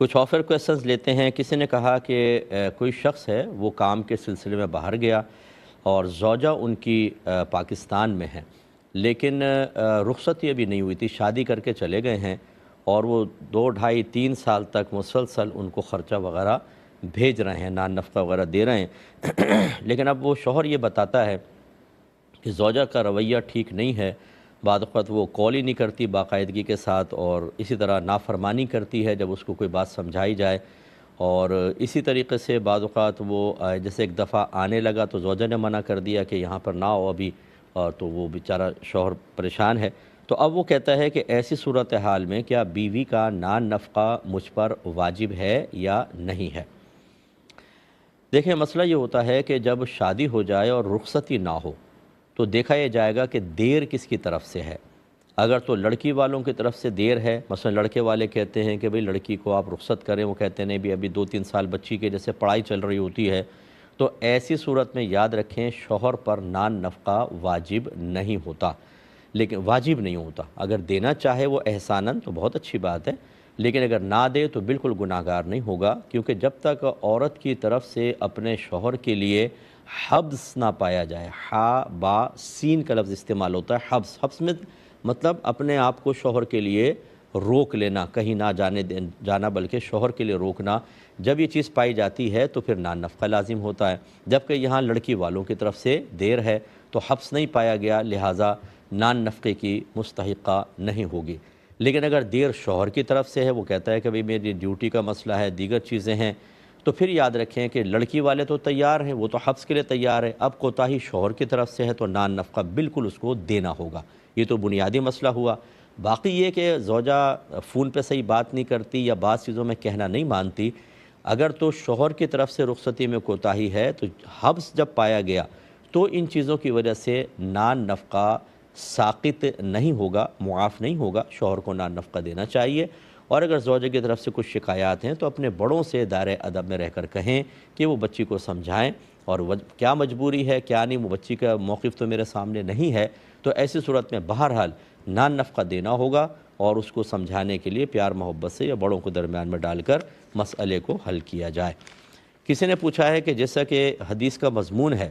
کچھ offer questions لیتے ہیں۔ کسی نے کہا کہ کوئی شخص ہے وہ کام کے سلسلے میں باہر گیا اور زوجہ ان کی پاکستان میں ہے، لیکن رخصتی ابھی نہیں ہوئی تھی، شادی کر کے چلے گئے ہیں اور وہ 2 ڈھائی 3 سال تک مسلسل ان کو خرچہ وغیرہ بھیج رہے ہیں، نان نفقہ وغیرہ دے رہے ہیں لیکن اب وہ شوہر یہ بتاتا ہے کہ زوجہ کا رویہ ٹھیک نہیں ہے، بعض اوقات وہ کال ہی نہیں کرتی باقاعدگی کے ساتھ، اور اسی طرح نافرمانی کرتی ہے جب اس کو کوئی بات سمجھائی جائے، اور اسی طریقے سے بعض اوقات وہ جیسے ایک دفعہ آنے لگا تو زوجہ نے منع کر دیا کہ یہاں پر نہ آؤ ابھی، اور تو وہ بیچارہ شوہر پریشان ہے۔ تو اب وہ کہتا ہے کہ ایسی صورتحال میں کیا بیوی کا نان نفقہ مجھ پر واجب ہے یا نہیں ہے؟ دیکھیں، مسئلہ یہ ہوتا ہے کہ جب شادی ہو جائے اور رخصتی نہ ہو تو دیکھا یہ جائے گا کہ دیر کس کی طرف سے ہے۔ اگر تو لڑکی والوں کی طرف سے دیر ہے، مثلا لڑکے والے کہتے ہیں کہ بھئی لڑکی کو آپ رخصت کریں، وہ کہتے ہیں بھی ابھی 2 3 سال بچی کے جیسے پڑھائی چل رہی ہوتی ہے، تو ایسی صورت میں یاد رکھیں شوہر پر نان نفقہ واجب نہیں ہوتا، لیکن واجب نہیں ہوتا۔ اگر دینا چاہے وہ احساناً تو بہت اچھی بات ہے، لیکن اگر نہ دے تو بالکل گناہگار نہیں ہوگا، کیونکہ جب تک عورت کی طرف سے اپنے شوہر کے لیے حبس نہ پایا جائے، ہا با سین کا لفظ استعمال ہوتا ہے، حبس۔ حبس میں مطلب اپنے آپ کو شوہر کے لیے روک لینا، کہیں نہ جانا بلکہ شوہر کے لیے روکنا، جب یہ چیز پائی جاتی ہے تو پھر نان نفقہ لازم ہوتا ہے۔ جبکہ یہاں لڑکی والوں کی طرف سے دیر ہے تو حبس نہیں پایا گیا، لہٰذا نان نفقے کی مستحقہ نہیں ہوگی۔ لیکن اگر دیر شوہر کی طرف سے ہے، وہ کہتا ہے کہ بھئی میری ڈیوٹی کا مسئلہ ہے، دیگر چیزیں ہیں، تو پھر یاد رکھیں کہ لڑکی والے تو تیار ہیں، وہ تو حبس کے لیے تیار ہے، اب کوتاہی شوہر کی طرف سے ہے تو نان نفقہ بالکل اس کو دینا ہوگا۔ یہ تو بنیادی مسئلہ ہوا۔ باقی یہ کہ زوجہ فون پہ صحیح بات نہیں کرتی یا بعض چیزوں میں کہنا نہیں مانتی، اگر تو شوہر کی طرف سے رخصتی میں کوتاہی ہے تو حبس جب پایا گیا تو ان چیزوں کی وجہ سے نان نفقہ ساقط نہیں ہوگا، معاف نہیں ہوگا، شوہر کو نان نفقہ دینا چاہیے۔ اور اگر زوجہ کی طرف سے کچھ شکایات ہیں تو اپنے بڑوں سے دائرۂ ادب میں رہ کر کہیں کہ وہ بچی کو سمجھائیں، اور کیا مجبوری ہے کیا نہیں، وہ بچی کا موقف تو میرے سامنے نہیں ہے، تو ایسی صورت میں بہرحال نان نفقہ دینا ہوگا، اور اس کو سمجھانے کے لیے پیار محبت سے یا بڑوں کو درمیان میں ڈال کر مسئلے کو حل کیا جائے۔ کسی نے پوچھا ہے کہ جیسا کہ حدیث کا مضمون ہے